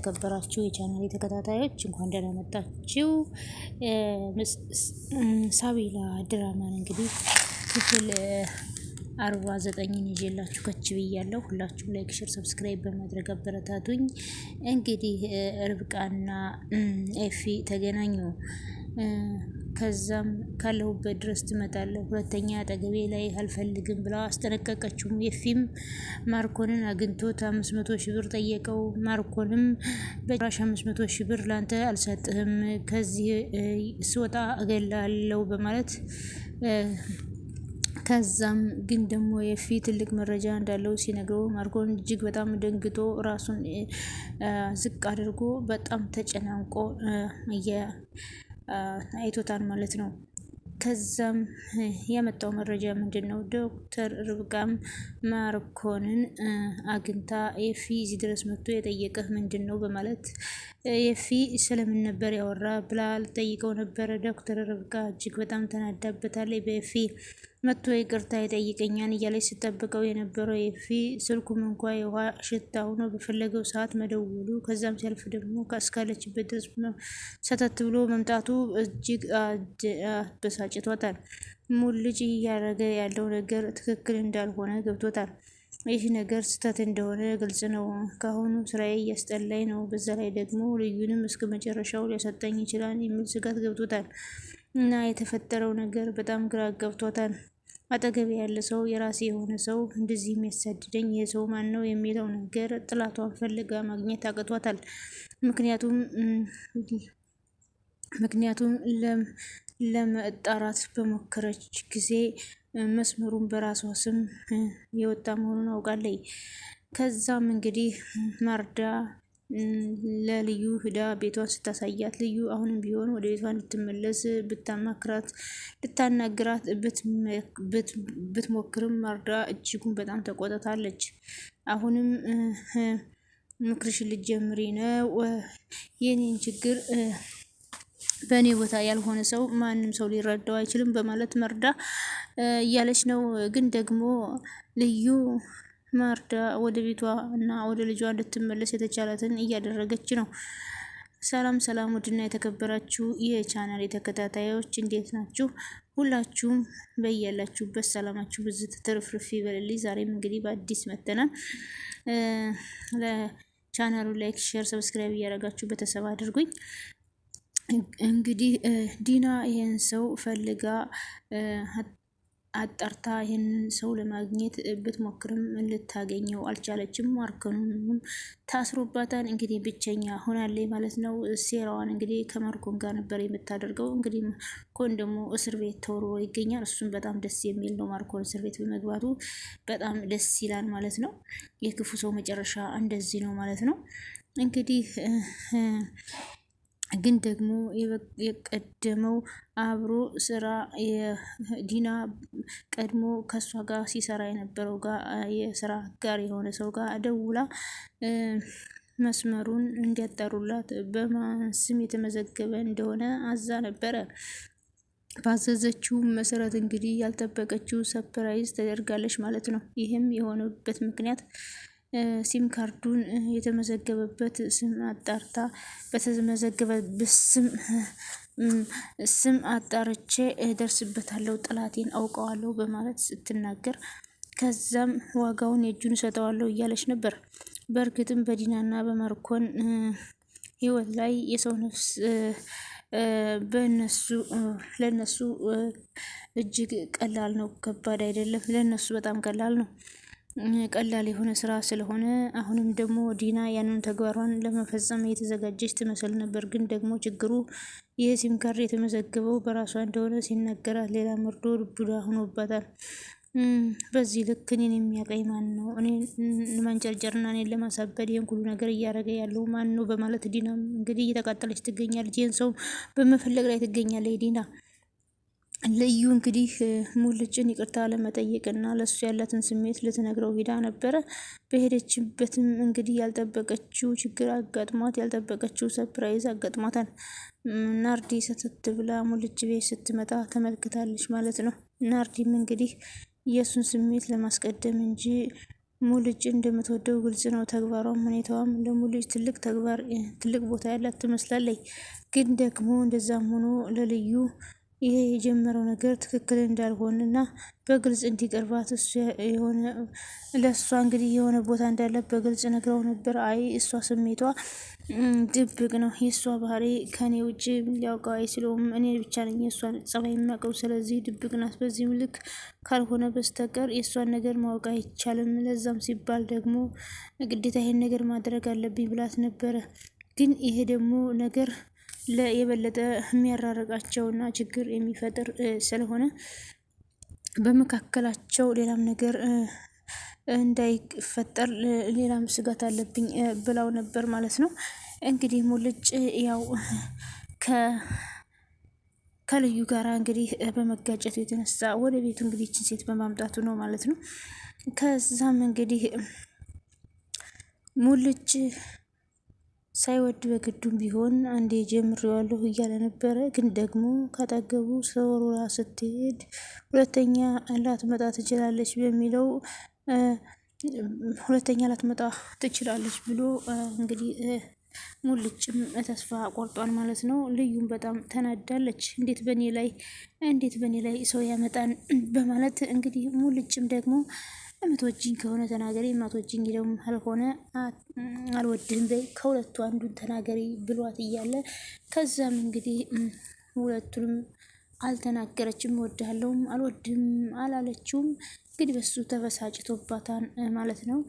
የተከበራችሁ የቻናል ተከታታዮች እንኳን ደህና መጣችሁ። ሳቢላ ድራማን እንግዲህ ክፍል 49ን ይዤላችሁ ከች ብያለሁ። ሁላችሁም ላይክ፣ ሼር፣ ሰብስክራይብ በማድረግ አበረታቱኝ። እንግዲህ ርብቃና ኤፊ ተገናኙ። ከዛም ካለሁበት ድረስ ትመጣለህ፣ ሁለተኛ አጠገቤ ላይ አልፈልግም ብላ አስጠነቀቀችው። ኤፊም ማርኮንን አግኝቶት 500 ሺህ ብር ጠየቀው። ማርኮንም በጭራሽ 500 ሺህ ብር ላንተ አልሰጥህም፣ ከዚህ ስወጣ እገላለሁ በማለት ከዛም ግን ደግሞ ኤፊ ትልቅ መረጃ እንዳለው ሲነግረው ማርኮን እጅግ በጣም ደንግጦ ራሱን ዝቅ አድርጎ በጣም ተጨናንቆ አይቶታል ማለት ነው። ከዛም ያመጣው መረጃ ምንድን ነው? ዶክተር ርብቃም ማርኮንን አግኝታ ኤፊ እዚህ ድረስ መጥቶ የጠየቀህ ምንድን ነው በማለት ኤፊ ስለምን ነበር ያወራ ብላ ልጠይቀው ነበረ። ዶክተር ርብቃ እጅግ በጣም ተናዳበታለች። በኤፊ መጥቶ ይቅርታ ይጠይቀኛል እያለች ስጠብቀው የነበረው ኤፊ ስልኩም እንኳ የውሃ ሽታ ሆኖ በፈለገው ሰዓት መደውሉ ከዛም ሲያልፍ ደግሞ እስካለችበት ድረስ ሰተት ብሎ መምጣቱ እጅግ አበሳጭቷታል። ሙልጭ እያደረገ ያለው ነገር ትክክል እንዳልሆነ ገብቶታል። ይህ ነገር ስህተት እንደሆነ ግልጽ ነው። ካሁኑ ስራዬ እያስጠላኝ ነው። በዛ ላይ ደግሞ ልዩንም እስከ መጨረሻው ሊያሰጠኝ ይችላል የሚል ስጋት ገብቶታል። እና የተፈጠረው ነገር በጣም ግራ ገብቶታል። አጠገብ ያለ ሰው የራሴ የሆነ ሰው እንደዚህ የሚያሳድደኝ ይህ ሰው ማን ነው የሚለው ነገር ጥላቷን ፈልጋ ማግኘት አቅቷታል። ምክንያቱም ለመጣራት በሞከረች ጊዜ መስመሩን በራሷ ስም የወጣ መሆኑን አውቃለች። ከዛም እንግዲህ ማርዳ ለልዩ ህዳ ቤቷን ስታሳያት ልዩ አሁንም ቢሆን ወደ ቤቷ እንድትመለስ ብታማክራት ልታናግራት ብትሞክርም ማርዳ እጅጉን በጣም ተቆጥታለች። አሁንም ምክርሽን ልትጀምሪ ነው? የኔን ችግር በእኔ ቦታ ያልሆነ ሰው ማንም ሰው ሊረዳው አይችልም በማለት ማርዳ እያለች ነው። ግን ደግሞ ልዩ ማርዳ ወደ ቤቷ እና ወደ ልጇ እንድትመለስ የተቻላትን እያደረገች ነው። ሰላም ሰላም፣ ውድና የተከበራችሁ የቻናል ተከታታዮች እንዴት ናችሁ? ሁላችሁም በያላችሁበት ሰላማችሁ ብዙ ትርፍርፍ ይበልልኝ። ዛሬም እንግዲህ በአዲስ መተናል። ለቻናሉ ላይክ፣ ሼር፣ ሰብስክራይብ እያደረጋችሁ ቤተሰብ አድርጉኝ። እንግዲህ ዲና ይሄን ሰው ፈልጋ አጣርታ ይህንን ሰው ለማግኘት ብትሞክርም ልታገኘው አልቻለችም። ማርኮንም ታስሮባታል። እንግዲህ ብቸኛ ሆናለች ማለት ነው። ሴራዋን እንግዲህ ከማርኮን ጋር ነበር የምታደርገው። እንግዲህ ማርኮን ደግሞ እስር ቤት ተወርሮ ይገኛል። እሱም በጣም ደስ የሚል ነው። ማርኮን እስር ቤት በመግባቱ በጣም ደስ ይላል ማለት ነው። የክፉ ሰው መጨረሻ እንደዚህ ነው ማለት ነው። እንግዲህ ግን ደግሞ የቀደመው አብሮ ስራ የዲና ቀድሞ ከሷ ጋር ሲሰራ የነበረው ጋር የስራ ጋር የሆነ ሰው ጋር ደውላ መስመሩን እንዲያጠሩላት በማን ስም የተመዘገበ እንደሆነ አዛ ነበረ። ባዘዘችው መሰረት እንግዲህ ያልጠበቀችው ሰፕራይዝ ተደርጋለች ማለት ነው። ይህም የሆነበት ምክንያት ሲም ካርዱን የተመዘገበበት ስም አጣርታ በተመዘገበበት ስም አጣርቼ እደርስበታለሁ፣ ጠላቴን አውቀዋለሁ በማለት ስትናገር ከዛም ዋጋውን የእጁን እሰጠዋለሁ እያለች ነበር። በእርግጥም በዲናና በማርኮን ህይወት ላይ የሰው ነፍስ ለነሱ እጅግ ቀላል ነው፣ ከባድ አይደለም። ለነሱ በጣም ቀላል ነው። ቀላል የሆነ ስራ ስለሆነ አሁንም ደግሞ ዲና ያንን ተግባሯን ለመፈጸም የተዘጋጀች ትመስል ነበር። ግን ደግሞ ችግሩ ይህ ሲም ካርድ የተመዘገበው በራሷ እንደሆነ ሲነገራት ሌላ መርዶ ዱዳ ሆኖባታል። በዚህ ልክ እኔን የሚያቀኝ ማን ነው? እኔን ማንጨርጨርና እኔን ለማሳበድ ይህን ሁሉ ነገር እያደረገ ያለው ማን ነው? በማለት ዲናም እንግዲህ እየተቃጠለች ትገኛለች። ይህን ሰው በመፈለግ ላይ ትገኛለች ዲና። ልዩ እንግዲህ ሙልጭን ይቅርታ ለመጠየቅና ለሱ ያላትን ስሜት ልትነግረው ሂዳ ነበረ። በሄደችበትም እንግዲህ ያልጠበቀችው ችግር አጋጥሟት፣ ያልጠበቀችው ሰፕራይዝ አጋጥሟታል። ናርዲ ሰተት ብላ ሙልጭ ቤት ስትመጣ ተመልክታለች ማለት ነው። ናርዲም እንግዲህ የእሱን ስሜት ለማስቀደም እንጂ ሙልጭ እንደምትወደው ግልጽ ነው። ተግባሯም ሁኔታዋም ለሙልጭ ትልቅ ቦታ ያላት ትመስላለች። ግን ደግሞ እንደዛም ሆኖ ለልዩ ይሄ የጀመረው ነገር ትክክል እንዳልሆነና በግልጽ እንዲቀርባት እሱ የሆነ ለእሷ እንግዲህ የሆነ ቦታ እንዳለ በግልጽ ነግረው ነበር። አይ እሷ ስሜቷ ድብቅ ነው፣ የእሷ ባህሪ ከኔ ውጭ ሊያውቀው አይችለውም፣ እኔ ብቻ ነኝ የእሷን ጸባይ የሚያውቀው፣ ስለዚህ ድብቅ ናት፣ በዚህም ልክ ካልሆነ በስተቀር የእሷን ነገር ማወቅ አይቻልም፣ ለዛም ሲባል ደግሞ ግዴታ ይሄን ነገር ማድረግ አለብኝ ብላት ነበረ። ግን ይሄ ደግሞ ነገር የበለጠ የሚያራርቃቸውና ችግር የሚፈጥር ስለሆነ በመካከላቸው ሌላም ነገር እንዳይፈጠር ሌላም ስጋት አለብኝ ብላው ነበር ማለት ነው። እንግዲህ ሙልጭ ያው ከልዩ ጋራ እንግዲህ በመጋጨቱ የተነሳ ወደ ቤቱ እንግዲህ ይችን ሴት በማምጣቱ ነው ማለት ነው። ከዛም እንግዲህ ሙልጭ ሳይወድ በግዱም ቢሆን አንዴ ጀምሬዋለሁ እያለ ነበረ። ግን ደግሞ ካጠገቡ ሰወሯ ስትሄድ ሁለተኛ ላትመጣ ትችላለች በሚለው ሁለተኛ ላትመጣ ትችላለች ብሎ እንግዲህ ሙልጭም ተስፋ ቆርጧል ማለት ነው። ልዩም በጣም ተናዳለች። እንዴት በእኔ ላይ ሰው ያመጣን በማለት እንግዲህ ሙልጭም ደግሞ እምትወጂኝ ከሆነ ተናገሪ፣ የማትወጂኝ ደግሞ ካልሆነ አልወድህም በይ፣ ከሁለቱ አንዱን ተናገሪ ብሏት እያለ ከዛም እንግዲህ ሁለቱንም አልተናገረችም። እወድሃለሁም አልወድህም አላለችውም። እንግዲህ በሱ ተበሳጭቶባታል ማለት ነው።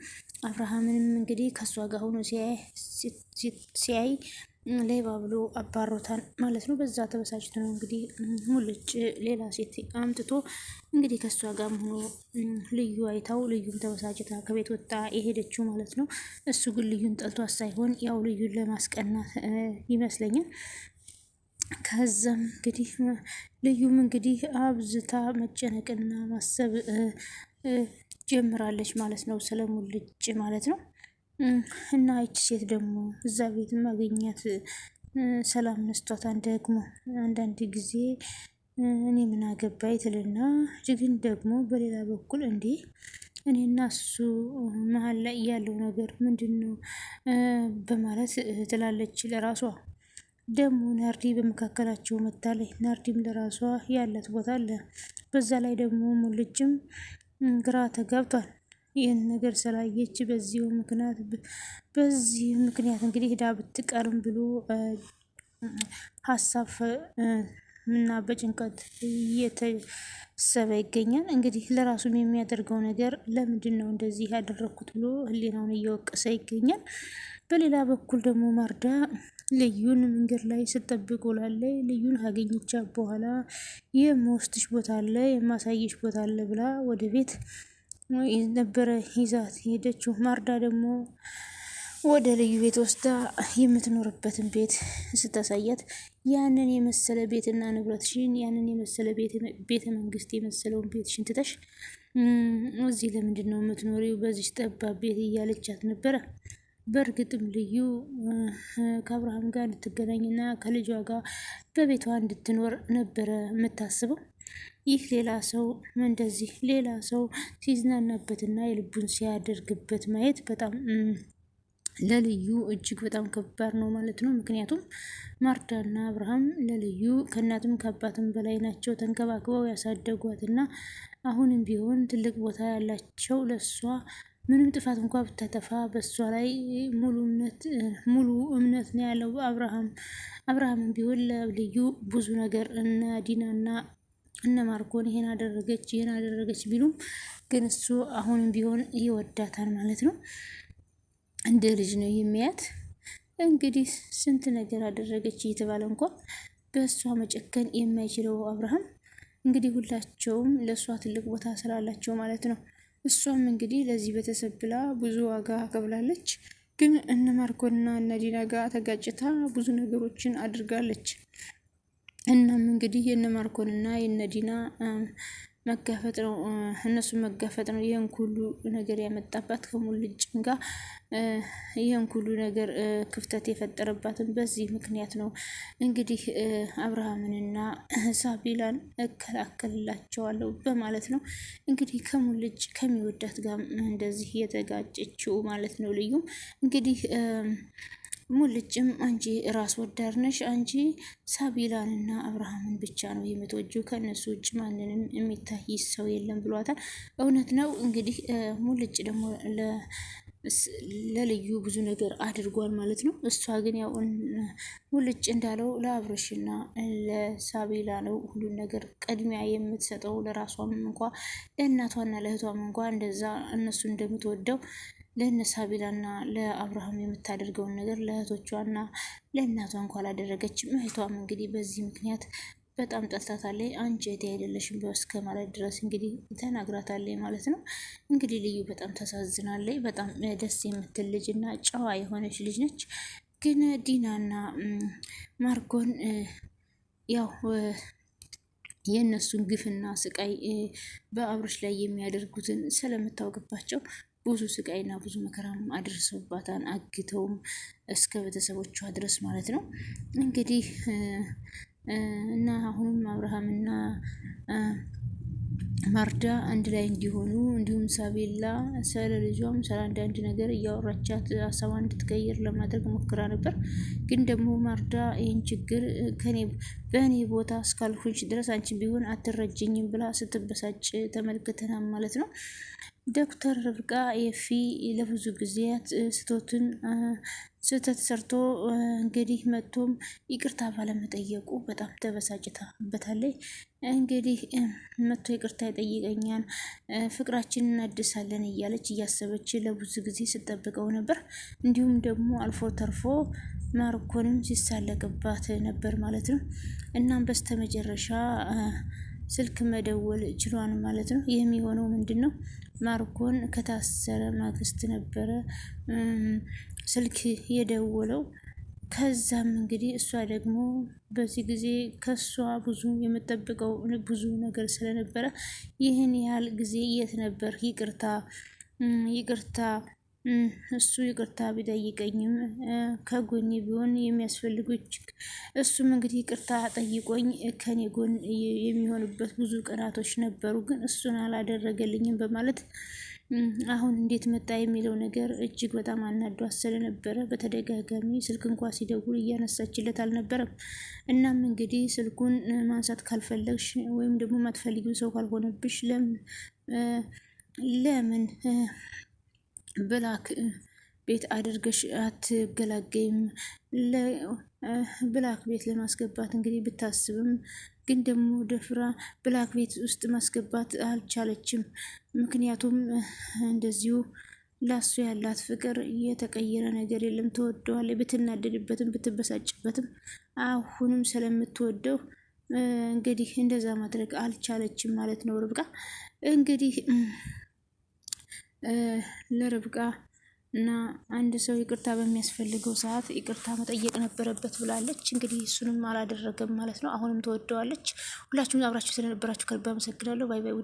አብርሃምንም እንግዲህ ከእሷ ጋር ሆኖ ሲያይ ሌባ ብሎ አባሮታል ማለት ነው። በዛ ተበሳጭቶ ነው እንግዲህ ሙልጭ ሌላ ሴት አምጥቶ እንግዲህ ከእሷ ጋር ሆኖ ልዩ አይታው ልዩም ተበሳጭታ ከቤት ወጣ የሄደችው ማለት ነው። እሱ ግን ልዩን ጠልቷት ሳይሆን ያው ልዩን ለማስቀናት ይመስለኛል። ከዛም እንግዲህ ልዩም እንግዲህ አብዝታ መጨነቅና ማሰብ ጀምራለች ማለት ነው፣ ስለሙልጭ ማለት ነው። እና ይቺ ሴት ደግሞ እዛ ቤት ማግኘት ሰላም ነስቷታን ደግሞ አንዳንድ ጊዜ እኔ ምን አገባኝ ትልና ግን ደግሞ በሌላ በኩል እንዴ እኔና እሱ መሀል ላይ ያለው ነገር ምንድን ነው በማለት ትላለች ለራሷ። ደግሞ ናርዲ በመካከላቸው መታለች። ናርዲም ለራሷ ያላት ቦታ አለ። በዛ ላይ ደግሞ ሙልጭም ግራ ተጋብቷል። ይህን ነገር ስላየች በዚህ ምክንያት እንግዲህ ሄዳ ብትቀርም ብሎ ሀሳብ እና በጭንቀት እየተሰበ ይገኛል። እንግዲህ ለራሱም የሚያደርገው ነገር ለምንድን ነው እንደዚህ ያደረግኩት ብሎ ህሊናውን እየወቀሰ ይገኛል። በሌላ በኩል ደግሞ ማርዳ ልዩን መንገድ ላይ ስጠብቅ ውላለች። ልዩን ካገኘቻት በኋላ የምወስድሽ ቦታ አለ፣ የማሳየሽ ቦታ አለ ብላ ወደ ቤት ነበረ ይዛት ሄደችው። ማርዳ ደግሞ ወደ ልዩ ቤት ወስዳ የምትኖርበትን ቤት ስታሳያት ያንን የመሰለ ቤትና ንብረትሽን፣ ያንን የመሰለ ቤተ መንግስት የመሰለውን ቤትሽን ትተሽ እዚህ ለምንድን ነው የምትኖሪው በዚች ጠባብ ቤት እያለቻት ነበረ። በእርግጥም ልዩ ከአብርሃም ጋር እንድትገናኝና ከልጇ ጋር በቤቷ እንድትኖር ነበረ የምታስበው። ይህ ሌላ ሰው ሲዝናናበትና የልቡን ሲያደርግበት ማየት በጣም ለልዩ እጅግ በጣም ከባድ ነው ማለት ነው። ምክንያቱም ማርዳና አብርሃም ለልዩ ከእናትም ከአባትም በላይ ናቸው። ተንከባክበው ያሳደጓትና አሁንም ቢሆን ትልቅ ቦታ ያላቸው ለሷ ምንም ጥፋት እንኳ ብታጠፋ በሷ ላይ ሙሉ እምነት ነው ያለው አብርሃምም ቢሆን ለልዩ ብዙ ነገር እነ ዲናና እነ ማርኮን ይሄን አደረገች ቢሉም ግን እሱ አሁንም ቢሆን ይወዳታል ማለት ነው። እንደ ልጅ ነው የሚያት። እንግዲህ ስንት ነገር አደረገች እየተባለ እንኳ በእሷ መጨከን የማይችለው አብርሃም እንግዲህ ሁላቸውም ለእሷ ትልቅ ቦታ ስላላቸው ማለት ነው። እሷም እንግዲህ ለዚህ ቤተሰብ ብላ ብዙ ዋጋ ከፍላለች። ግን እነ ማርኮንና እነ ዲና ጋር ተጋጭታ ብዙ ነገሮችን አድርጋለች። እናም እንግዲህ የነ ማርኮንና የነ ዲና መጋፈጥ ነው፣ እነሱን መጋፈጥ ነው ይህን ሁሉ ነገር ያመጣባት ከሙልጭም ጋር ይህን ሁሉ ነገር ክፍተት የፈጠረባትን በዚህ ምክንያት ነው። እንግዲህ አብርሃምንና ሳቢላን እከላከልላቸዋለሁ በማለት ነው እንግዲህ ከሙልጭ ከሚወዳት ጋር እንደዚህ የተጋጨችው ማለት ነው። ልዩም እንግዲህ ሙልጭም አንቺ ራስ ወዳድ ነሽ፣ አንቺ ሳቢላንና አብርሃምን ብቻ ነው የምትወጂው፣ ከእነሱ ውጭ ማንንም የሚታይ ሰው የለም ብሏታል። እውነት ነው እንግዲህ ሙልጭ ደግሞ ለልዩ ብዙ ነገር አድርጓል ማለት ነው። እሷ ግን ያው ሙልጭ እንዳለው ለአብርሽና ለሳቢላ ነው ሁሉን ነገር ቅድሚያ የምትሰጠው። ለራሷም እንኳ ለእናቷና ለእህቷም እንኳ እንደዛ እነሱ እንደምትወደው ለእነ ሳቢላና ለአብርሃም የምታደርገውን ነገር ለእህቶቿና ለእናቷ እንኳ አላደረገችም። እህቷም እንግዲህ በዚህ ምክንያት በጣም ጠልታታለች። አንቺ እህቴ አይደለሽም እስከ ማለት ድረስ እንግዲህ ተናግራታለች ማለት ነው። እንግዲህ ልዩ በጣም ታሳዝናለች። በጣም ደስ የምትል ልጅ እና ጨዋ የሆነች ልጅ ነች። ግን ዲናና ማርኮን ያው የእነሱን ግፍና ስቃይ በአብርሽ ላይ የሚያደርጉትን ስለምታውቅባቸው ብዙ ስቃይና ብዙ መከራም አድርሰውባታል። አግተውም እስከ ቤተሰቦቿ ድረስ ማለት ነው እንግዲህ እና አሁንም አብርሃምና ማርዳ አንድ ላይ እንዲሆኑ እንዲሁም ሳቤላ ስለ ልጇም ስለ አንዳንድ ነገር እያወራቻት ሀሳቧን እንድትቀይር ለማድረግ ሞክራ ነበር። ግን ደግሞ ማርዳ ይህን ችግር በእኔ ቦታ እስካልሆንሽ ድረስ አንቺ ቢሆን አትረጅኝም ብላ ስትበሳጭ ተመልክተናል ማለት ነው። ዶክተር ርብቃ ኤፊ ለብዙ ጊዜያት ስህተት ሰርቶ እንግዲህ መጥቶም ይቅርታ ባለመጠየቁ በጣም ተበሳጭታበታለች። እንግዲህ መጥቶ ይቅርታ ይጠይቀኛል፣ ፍቅራችንን እናድሳለን እያለች እያሰበች ለብዙ ጊዜ ስጠብቀው ነበር። እንዲሁም ደግሞ አልፎ ተርፎ ማርኮንም ሲሳለቅባት ነበር ማለት ነው። እናም በስተመጨረሻ ስልክ መደወል ችሏን ማለት ነው። የሚሆነው ምንድን ነው? ማርኮን ከታሰረ ማግስት ነበረ ስልክ የደወለው። ከዛም እንግዲህ እሷ ደግሞ በዚህ ጊዜ ከሷ ብዙ የምጠብቀው ብዙ ነገር ስለነበረ ይህን ያህል ጊዜ የት ነበር? ይቅርታ እሱ ይቅርታ ቢጠይቀኝም ከጎኔ ቢሆን የሚያስፈልጉች እሱም እንግዲህ ይቅርታ ጠይቆኝ ከኔ ጎን የሚሆንበት ብዙ ቀናቶች ነበሩ፣ ግን እሱን አላደረገልኝም በማለት አሁን እንዴት መጣ የሚለው ነገር እጅግ በጣም አናዷት ስለነበረ በተደጋጋሚ ስልክ እንኳ ሲደውል እያነሳችለት አልነበረም። እናም እንግዲህ ስልኩን ማንሳት ካልፈለግሽ ወይም ደግሞ ማትፈልጊው ሰው ካልሆነብሽ ለምን ብላክ ቤት አድርገሽ አትገላገይም? ብላክ ቤት ለማስገባት እንግዲህ ብታስብም ግን ደግሞ ደፍራ ብላክ ቤት ውስጥ ማስገባት አልቻለችም። ምክንያቱም እንደዚሁ ላሱ ያላት ፍቅር የተቀየረ ነገር የለም። ትወደዋለች። ብትናደድበትም ብትበሳጭበትም አሁንም ስለምትወደው እንግዲህ እንደዛ ማድረግ አልቻለችም ማለት ነው። ርብቃ እንግዲህ ለርብቃ እና አንድ ሰው ይቅርታ በሚያስፈልገው ሰዓት ይቅርታ መጠየቅ ነበረበት ብላለች። እንግዲህ እሱንም አላደረገም ማለት ነው። አሁንም ትወደዋለች። ሁላችሁም አብራችሁ ስለነበራችሁ ከልብ አመሰግናለሁ። ባይ ባይ።